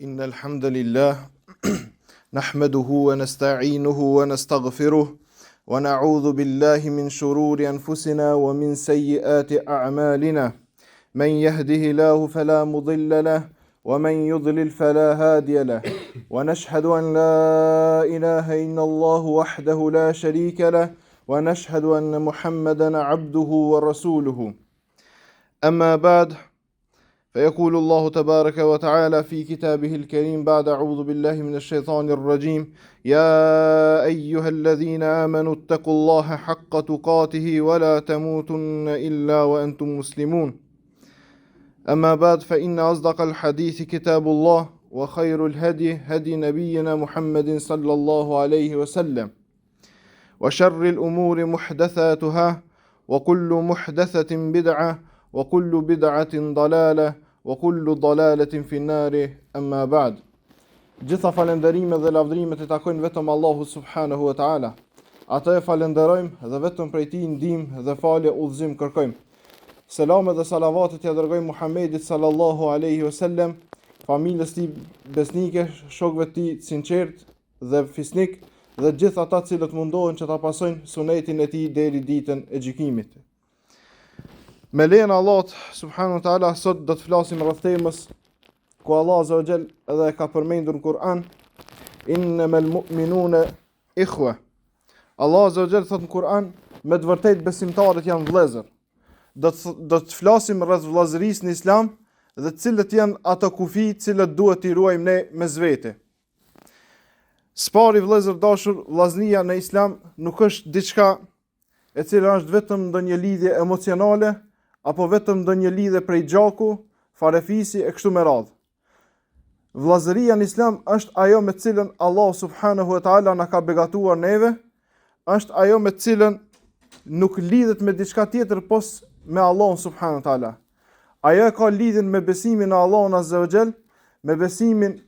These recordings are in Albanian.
إن الحمد لله نحمده ونستعينه ونستغفره ونعوذ بالله من شرور أنفسنا ومن سيئات أعمالنا من يهده الله فلا مضل له ومن يضلل فلا هادي له ونشهد أن لا إله إلا الله وحده لا شريك له ونشهد أن محمدا عبده ورسوله أما بعد فيقول الله تبارك وتعالى في كتابه الكريم بعد أعوذ بالله من الشيطان الرجيم يا أيها الذين آمنوا اتقوا الله حق تقاته ولا تموتن إلا وأنتم مسلمون أما بعد فإن أصدق الحديث كتاب الله وخير الهدي هدي نبينا محمد صلى الله عليه وسلم وشر الأمور محدثاتها وكل محدثة بدعة وكل بدعة ضلالة وكل ضلالة في النار أما بعد. Gjitha falenderimet dhe lavdrimet I takojnë vetëm Allahu subhanahu wa taala. Atë e falenderojmë dhe vetëm prej Tij ndihmë dhe falje udhëzim kërkojmë. Selamet dhe salavatet ja dërgojmë Muhammedit sallallahu alaihi wasallam, familjes tij besnike, shokëve të tij sinqert dhe fisnik dhe gjithë ata të cilët mundohen që ta pasojnë sunetin e tij deri ditën e gjykimit. Me lejen e Allahut subhanahu wa taala sot do të flasim rreth temës ku Allah azza wa jall edhe ka përmendur në Kur'an innamal mu'minuna ikhwa. Allah azza wa jall thot në Kur'an me të vërtetë besimtarët janë vëllezër. Do të flasim rreth vëllazërisë në Islam dhe cilët janë ato kufi të cilët duhet t'i ruajmë ne mes vete. Spari vëllezër dashur, vllaznia në Islam nuk është diçka e cila është vetëm ndonjë lidhje emocionale apo vetëm ndonjë lidhje prej gjaku, farefisi e kështu me radhë. Vllazëria në Islam është ajo me cilën Allah subhanahu wa taala na ka begatuar neve, është ajo me cilën nuk lidhet me diçka tjetër pos me Allah subhanahu wa taala. Ajo ka lidhjen me besimin në Allahun azza wa jall, me besimin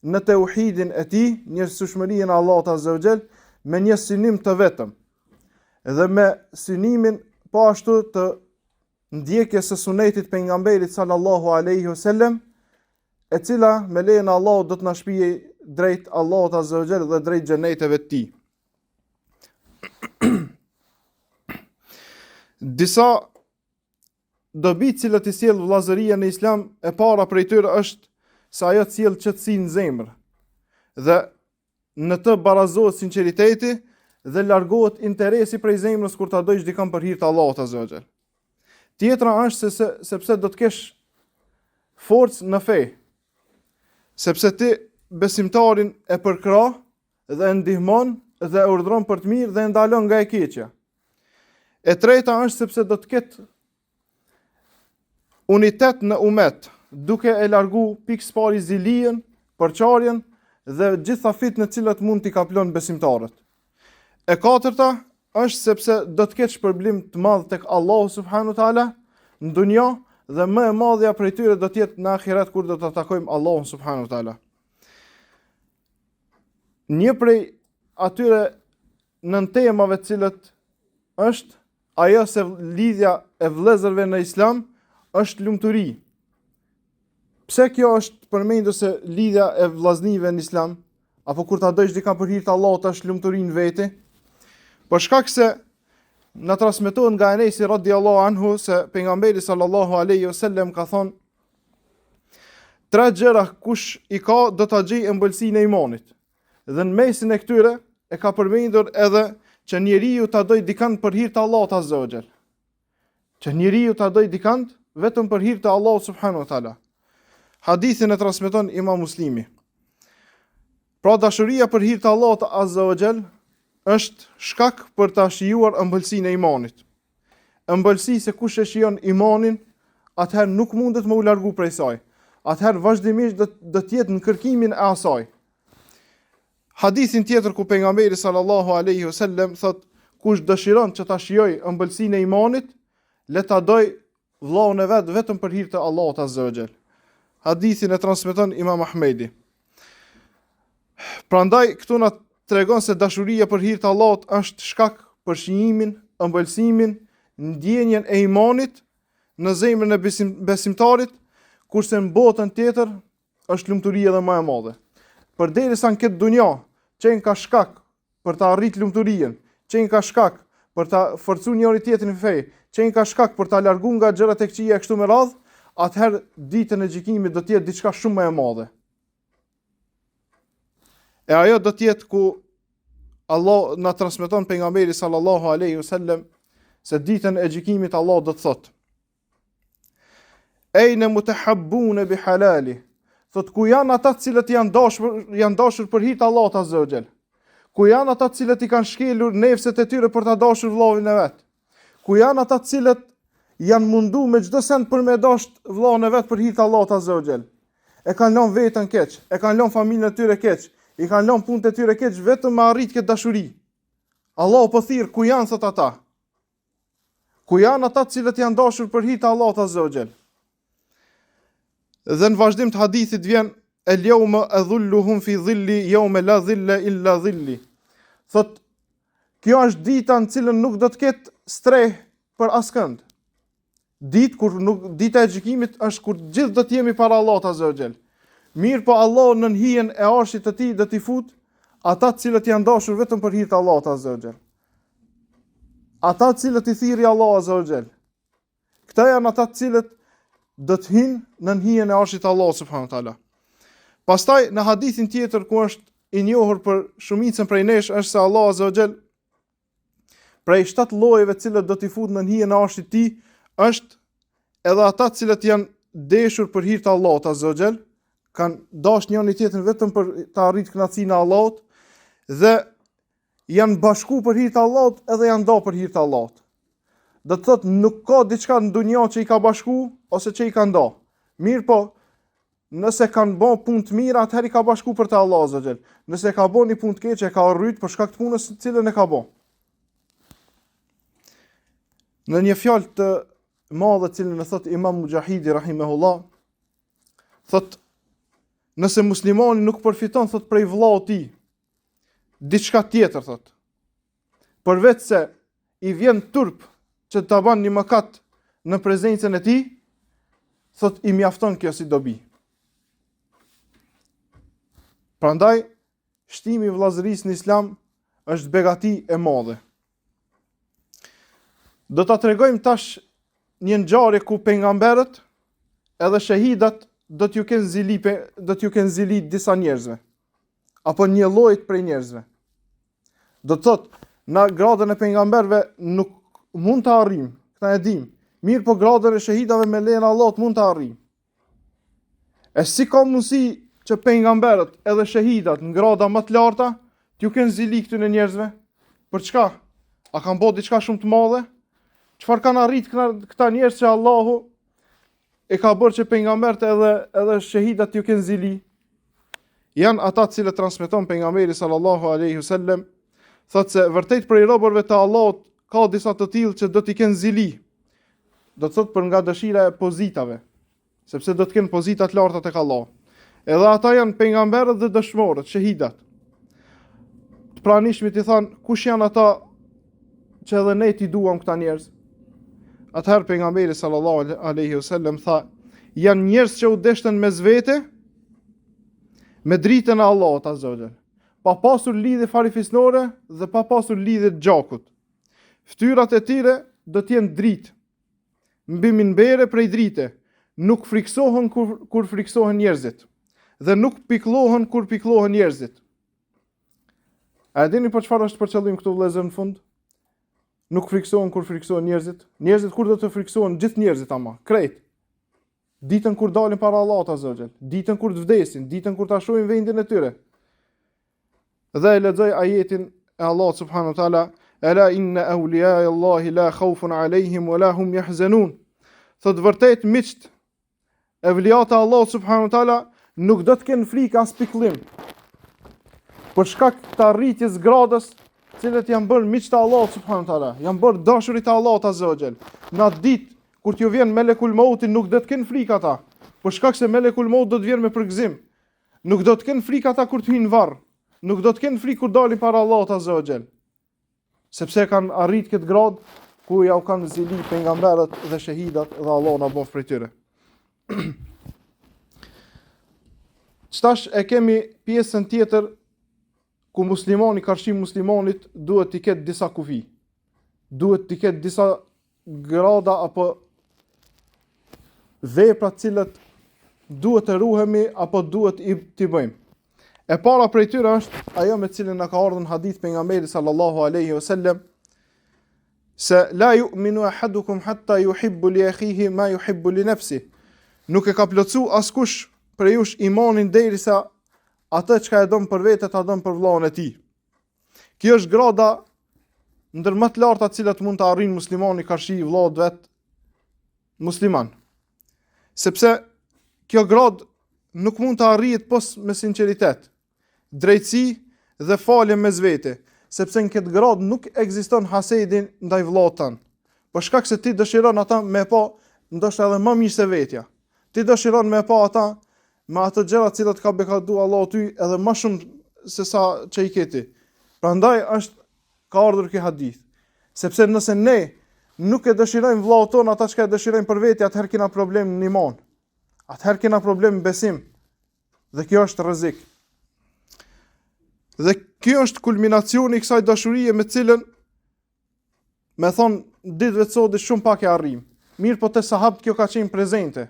në tauhidin e tij, njësojshmërinë e Allahut azza wa jall, me një synim të vetëm dhe me synimin po ashtu të ndjekjes së sunetit pejgamberit sallallahu alaihi wasallam, e cila me lejen e Allahut do të na shpijë drejt Allahut azza wa jall dhe drejt xheneteve të tij. Disa dobi të cilat I sjell vllazëria në Islam, e para prej tyre është se ajo sjell qetësinë në zemër dhe në të barazohet sinqeriteti dhe largohet interesi prej zemrës kur ta dojsh dikon për hir të Allahut azza wa jall. Tjetra është sepse do të kesh forcë në fe, sepse ti besimtarin e përkrah dhe e ndihmon dhe e urdhron për të mirë dhe e ndalon nga e keqja. E treta është sepse do të ketë unitet në umet, duke e largu pikë pari zilijen, përçarjen dhe gjitha fitnë të cilat mund t'i kaplon besimtarët. E katërta është sepse do të ketë shpërblim të madh tek Allahu subhanahu wa taala në dunja dhe më e madhja prej tyre do të jetë në ahiret kur do të takojmë Allahun subhanahu wa taala. Një prej atyre nën temave të cilët është ajo se lidhja e vëllezërve në Islam është lumturi. Pse kjo është përmendur se lidhja e vllaznive në Islam, apo kur ta dojsh dikon për hir të Allahut është lumturi në vete? Për shkak se na transmetohet nga Enesi radhiyallahu anhu se pejgamberi sallallahu alaihi wasallam ka thonë: tre gjëra kush I ka do ta gjejë ëmbëlsinë e imanit. Dhe në mesin e këtyre e ka përmendur edhe që njeriu ta dojë dikant për hir të Allahut azza wa jall. Që njeriu ta dojë dikant vetëm për hir të Allahut subhanahu wa taala. Hadithin e transmeton Imam Muslimi. Pra dashuria për hir të Allahut azza wa jall është shkak për ta shijuar ëmbëlsinë e imanit. Ëmbëlsi se kush e shijon imanin, atëherë nuk mundet më u largu prej saj. Atëherë vazhdimisht do të jetë në kërkimin e asaj. Hadithin tjetër ku pejgamberi sallallahu alaihi wasallam thot: kush dëshiron që ta shijojë ëmbëlsinë e imanit, le ta doj vllaun e vet vetëm për hir të Allahut azza wa jall. Hadithin e transmeton Imam Ahmedi. Prandaj këtu na tregon se dashuria për hir të Allahut është shkak për shijimin, ëmbëlsimin, ndjenjen e imanit në zemrën e besimtarit, kurse në botën tjetër është lumturia edhe më e madhe. Përderisa në këtë dunja qenë ka shkak për ta arritur lumturinë, qenë ka shkak për ta forcuar njëri tjetrin në fe, qenë ka shkak për ta larguar nga gjërat e këqija kështu me radhë, atëherë ditën e gjykimit do të jetë diçka shumë më e madhe. E ajo do të jetë ku Allah na transmeton pejgamberi sallallahu alaihi wasallam se ditën e gjykimit Allah do të thotë: Ejne mutahabbun bi halali. Thot ku janë ata të cilët janë dashur për hir të Allahut azza wa jall. Ku janë ata të cilët i kanë shkelur nefset e tyre për ta dashur vëllai e vet. Ku janë ata të cilët janë mundu me çdo send për me dashur vëllain e vet për hir të Allahut azza wa jall. E kanë lënë veten keq, e kanë lënë familjen e tyre keq, i kanë lënë punët e tyre keq vetëm me arrit këtë dashuri. Allahu po thirr ku janë thot ata. Ku janë ata të cilët janë dashur për hir të Allahut azza wa jall. Dhe në vazhdim të hadithit vjen el yawma adhulluhum fi dhilli yawma la dhilla illa dhilli. Thot kjo është dita në cilën nuk do të ketë streh për askënd. Dita e gjykimit është kur gjithë do të jemi para Allahut azza wa jall. Mirë po Allah në hijen e arshit të tij do t'i fut ata të cilët janë dashur vetëm për hir të Allahut azza wa jall. Ata të cilët i thirrri Allahu azza wa jall. Këta janë ata të cilët do të hyjnë në hijen e arshit të Allahut subhanahu wa taala. Pastaj në hadithin tjetër ku është i njohur për shumicën prej nesh është se Allah azza wa jall prej 7 llojeve të cilët do t'i fut në hijen e arshit të tij është edhe ata të cilët janë deshur për hir të Allahut azza wa jall, kanë dashur njëri tjetrin vetëm për të arritur kënaqësinë e Allahut dhe janë bashku për hir të Allahut edhe janë nda për hir të Allahut. Do të thotë nuk ka diçka në dunjë që i ka bashku ose që i ka nda. Mirë po, nëse kanë bën punë të mira, atëherë i ka bashku për të Allahu azza wa jall. Nëse ka bën një punë të keqe, ka rrit për shkak të punës të cilën e ka bën. Në një fjalë të madhe të cilën e thot Imam Mujahidi rahimahullah, thot nëse muslimani nuk përfiton thot prej vllaut të tij diçka tjetër thot, përveç se i vjen turp që ta bën një mëkat në prezencën e tij, thot i mjafton kjo si dobi. Prandaj shtimi i vllazërisë në Islam është begati e madhe. Do ta tregojmë tash një ngjarje ku pejgamberët edhe shahidat do t'ju kenë zili disa njerëzve apo një lloj prej njerëzve. Do të thotë në gradën e pejgamberëve nuk mund të arrijmë, këta e dim. Mirë po gradën e shahidave me lejen e Allahut mund të arrijmë. E si ka mundësi që pejgamberët edhe shahidat në grada më të larta t'ju kenë zili këtyre njerëzve? Për çka? A kanë bërë diçka shumë të madhe? Çfarë kanë arritur këta njerëz që Allahu e ka bërë që pejgamberët edhe shahidat t'ju kenë zili? Janë ata të cilët transmeton pejgamberi sallallahu alaihi wasallam, thotë se vërtet prej robërve të Allahut ka disa të tillë që do t'i kenë zili. Do të thotë për nga dëshira e pozitave, sepse do të kenë pozita të larta tek Allahu. Edhe ata janë pejgamberët dhe dëshmorët, shahidat. Të pranishmit i thanë, kush janë ata që edhe ne t'i duam këta njerëz? Atëherë pejgamberi sallallahu alaihi wasallam tha, janë njerëz që u deshtën mes vete me dritën e Allahut azza wa jall, pa pasur lidhje farifisnore dhe pa pasur lidhje të gjakut. Fytyrat e tyre do të jenë dritë, mbi minbere prej drite, nuk friksohen kur friksohen njerëzit dhe nuk pikëllohen kur pikëllohen njerëzit. A e dini për çfarë është për qëllim këtu vëllezër në fund? Nuk friksohen kur friksohen njerëzit. Njerëzit kur do të friksohen? Gjithë njerëzit ama, krejt. Ditën kur dalin para Allahut azza wa jall, ditën kur të vdesin, ditën kur ta shohin vendin e tyre. Dhe e lexoj ajetin e Allahut subhanahu wa taala, ala inna awliya Allahi la khawfun alayhim wa la hum yahzanun. Thot vërtet miqt e vlijat e Allahut subhanahu wa taala nuk do të kenë frikë as pikëllim. Për shkak të arritjes gradës, cilët janë bërë miq të Allahut subhanahu wa taala, janë bërë dashurit të Allahut azza wa jall. Në atë ditë kur t'ju vjen melekul mauti nuk do të kenë frikë ata, për shkak se melekul maut do të vjen me përgëzim. Nuk do të kenë frikë ata kur të hyjnë varr. Nuk do të kenë frikë kur dalin para Allahut azza wa jall. Sepse kanë arrit këtë grad ku ja u kanë zili pejgamberët dhe shahidat dhe Allah na bëf prej tyre. Qtash e kemi pjesën tjetër ku muslimani, karshi muslimanit duhet t'i ketë disa kufi. Duhet t'i ketë disa grada apo vepra të cilat duhet të ruhemi apo duhet t'i bëjmë. E para prej tyre është ajo me cilën na ka ardhur në hadith pejgamberit sallallahu alaihi wasallam se la yu'minu ahadukum hatta yuhibbu li akhihi ma yuhibbu li nafsihi. Nuk e ka plotsu askush prej jush imanin derisa atë çka e don për vete ta don për vllahun e tij. Kjo është grada ndër më të larta të cilat mund të arrijë muslimani karshi i vllahut vet musliman. Sepse kjo grad nuk mund të arrihet pos me sinqeritet, drejtësi dhe falje mes vete, sepse në këtë grad nuk ekziston hasedi ndaj vllahut tan. Për shkak se ti dëshiron ata me pa ndoshta edhe më mirë se vetja. Ti dëshiron me pa ata me ato gjëra të cilat ka bekatu Allahu ty edhe më shumë se sa që i keti. Prandaj ka ardhur ky hadith. Sepse nëse ne nuk e dëshirojmë vllahut ton ata që e dëshirojmë për vete, atëherë kena problem në iman. Atëherë kena problem në besim. Dhe kjo është rrezik. Dhe kjo është kulminacioni i kësaj dashurie me cilën me thonë ditëve të sotme shumë pak e arrim. Mirë po te sahabët kjo ka qenë prezente.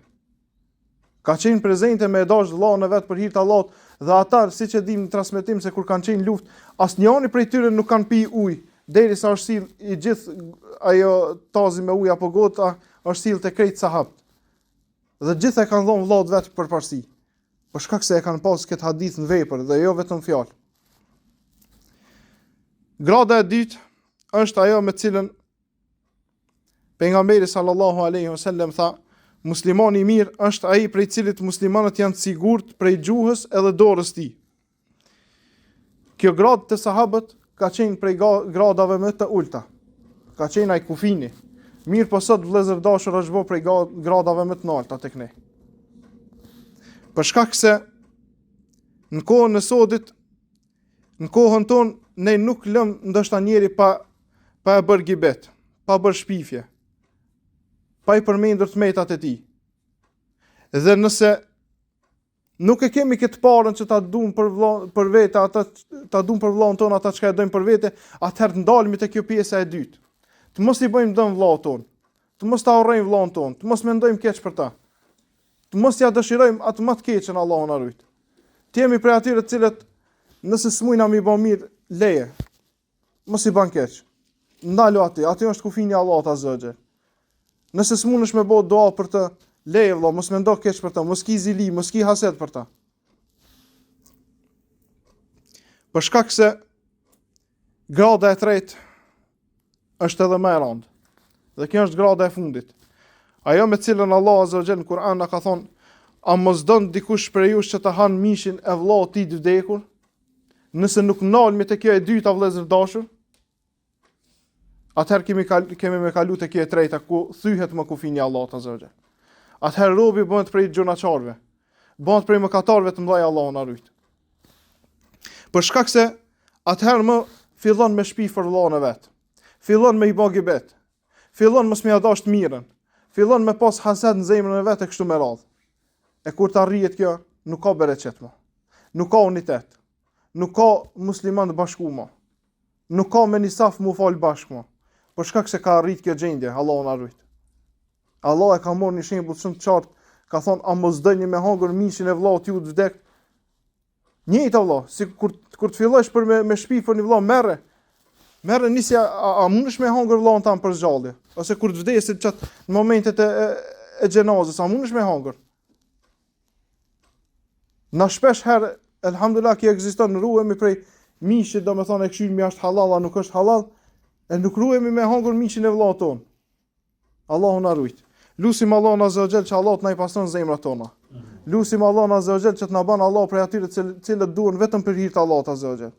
Ka qenë prezente me dash vllahun e vet për hir të Allahut dhe ata siç e dimë në transmetim se kur kanë qenë luftë, asnjëri prej tyre nuk kanë pi ujë derisa është sill i gjithë ajo tazi me ujë apo gota është sill te krejt sahabët. Dhe gjithë e kanë dhënë vllahut vet përparësi. Për shkak se e kanë pas këtë hadith në vepër dhe jo vetëm fjalë. Grada e dytë është ajo me cilën pejgamberi sallallahu alaihi wasallam tha, muslimani i mirë është ai prej cilit muslimanët janë të sigurt prej gjuhës edhe dorës tij. Kjo gradë të sahabët ka qenë prej gradave më të ulta. Ka qenë ai kufini. Mirë po sot vëllezër dashur është bë prej gradave më të larta tek ne. Për shkak se në kohën e sodit, në kohën tonë ne nuk lëm ndoshta njeri pa e bërë gibet, pa bërë shpifje, pa i përmendur të metat e tij. Dhe nëse nuk e kemi këtë parën që ta duam për vete, ta duam për vllahun ton ata që e dojmë për vete, atëherë ndalemi te kjo pjesa e dytë. Të mos i bëjmë dëm vllahut ton, të mos ta urrejmë vllahun ton, të mos mendojmë keq për ta. Të mos ja dëshirojmë atë më të keqën, Allahu na rujt. Të jemi prej atyre të cilët nëse s'mujna mi bë mirë, leje. Mos i bën keq. Ndalo aty është kufini i Allahut azza wa xal. Nëse s'mundesh me bëu dua për të, leje vëlla, mos mendo keq për të, mos ki zili, mos ki haset për ta. Për shkak se grada e tretë është edhe më e rëndë. Dhe kjo është grada e fundit. Ajo me cilën Allah azza wa xal në Kur'an na ka thonë, a mos don dikush prej jush që të hanë mishin e vllahut tij të vdekur, nëse nuk ndalmi te kjo e dyta vëllezër dashur, atëherë kemi me kalu te kjo e treta ku thyhet më kufini i Allahut azza wa xal. Atëherë robi bëhet prej gjunaçarëve, bëhet prej mëkatarëve të mëdhej, Allahu na rujt. Për shkak se atëherë më fillon me shpif për vllahun e vet. Fillon me i bë gibet. Fillon mos me ia dash të mirën. Fillon me pas hased në zemrën e vet e kështu me radhë. E kur të arrihet kjo, nuk ka bereqet më. Nuk ka unitet. Nuk ka musliman të bashku më. Nuk ka me një saf mu fal bashkë më. Për shkak se ka arrit kjo gjendje, Allahu na rujt. Allah e ka marrë një shembull shumë të qartë, ka thonë, a mos dëni me hangur mishin e vllahut ju të vdek. Njëjtë Allah, si kur të fillosh për me shpif për një vllah, merre nisja, a mundesh me hangur vllahun tan për zgjallje, ose kur të vdesit çat në momentet e xhenazës, a mundesh me hangur? Na shpesh herë, elhamdulillah, kjo ekziston, ruhemi prej mishit, domethënë e këshilmi është halal, a nuk është halal, e nuk ruhemi me hangur mishin e vllahut ton. Allahu na rujt. Lusim Allahun azza wa xal që Allah të na i pastron zemrat tona. Lusim Allahun azza wa xal që të na bën Allah prej atyre të cilët duan vetëm për hir të Allahut azza wa xal.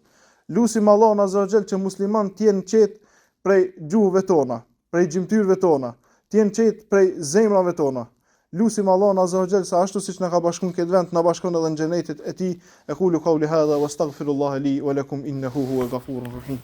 Lusim Allahun azza wa xal që musliman të jenë qetë prej gjuhëve tona, prej gjymtyrëve tona, të jenë qetë prej zemrave tona. Lusim Allahun azza wa xal sa ashtu siç na ka bashkuar këtë vend, na bashkon edhe në xhenetin e tij. Aqulu qawli hadha wastaghfirullaha li wa lakum innahu huwal ghafurur rahim.